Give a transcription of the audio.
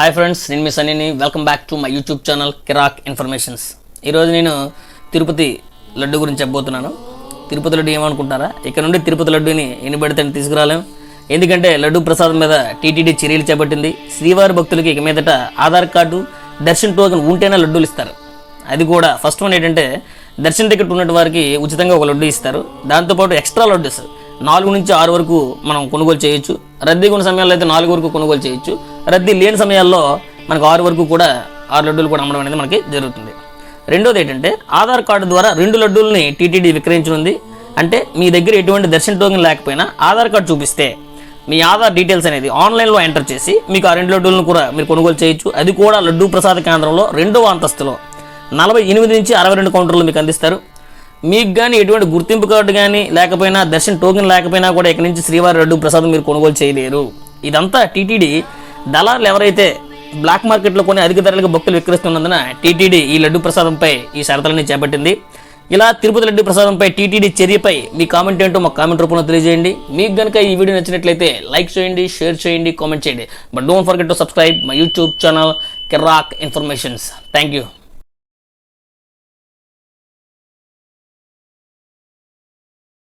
Hi friends, నేను మీ సన్నీని. Welcome back to my YouTube channel కిరాక్ ఇన్ఫర్మేషన్స్. ఈరోజు నేను తిరుపతి లడ్డు గురించి చెప్పబోతున్నాను. తిరుపతి లడ్డు ఏమనుకుంటారా? ఇక్కడ నుండి తిరుపతి లడ్డుని ఎన్ని పడితే తీసుకురాలేం. ఎందుకంటే లడ్డు ప్రసాదం మీద టీటీడీ చర్యలు చేపట్టింది. శ్రీవారి భక్తులకి ఇక మీదట ఆధార్ కార్డు, దర్శన్ టోకెన్ ఉంటేనే లడ్డూలు ఇస్తారు. అది కూడా ఫస్ట్ వన్ ఏంటంటే దర్శన్ టికెట్ ఉన్నట్టు వారికి ఉచితంగా ఒక లడ్డు ఇస్తారు. దాంతోపాటు ఎక్స్ట్రా లడ్డూస్ 4 నుంచి 6 వరకు మనం కొనుగోలు చేయొచ్చు. రద్దీగా ఉన్న సమయాల్లో అయితే 4 వరకు కొనుగోలు చేయొచ్చు. రద్దీ లేని సమయాల్లో మనకు 6 వరకు కూడా 6 లడ్డూలు కూడా అమ్మడం అనేది మనకి జరుగుతుంది. రెండోది ఏంటంటే ఆధార్ కార్డు ద్వారా 2 లడ్డూలని టీటీడీ విక్రయించనుంది. అంటే మీ దగ్గర ఎటువంటి దర్శన్ టోకెన్ లేకపోయినా ఆధార్ కార్డు చూపిస్తే మీ ఆధార్ డీటెయిల్స్ అనేది ఆన్లైన్లో ఎంటర్ చేసి మీకు ఆ 2 లడ్డూలను కూడా మీరు కొనుగోలు చేయొచ్చు. అది కూడా లడ్డూ ప్రసాద కేంద్రంలో 2వ అంతస్తులో 48 నుంచి 62 కౌంటర్లు మీకు అందిస్తారు. మీకు కానీ ఎటువంటి గుర్తింపు కార్డు కానీ లేకపోయినా, దర్శన్ టోకెన్ లేకపోయినా కూడా ఇక్కడ నుంచి శ్రీవారి లడ్డు ప్రసాదం మీరు కొనుగోలు చేయలేరు. ఇదంతా టీటీడీ దళారులు ఎవరైతే బ్లాక్ మార్కెట్లో కొన్ని అధిక ధరలకు భక్తులు విక్రయిస్తున్నందున టీటీడీ ఈ లడ్డు ప్రసాదంపై ఈ షరతులని చేపట్టింది. ఇలా తిరుపతి లడ్డు ప్రసాదంపై టీటీడీ చర్యపై మీ కామెంట్ ఏంటో మాకు కామెంట్ రూపంలో తెలియజేయండి. మీకు కనుక ఈ వీడియో నచ్చినట్లయితే లైక్ చేయండి, షేర్ చేయండి, కామెంట్ చేయండి. But don't forget to subscribe my YouTube channel కిరాక్ ఇన్ఫర్మేషన్స్. Thank you.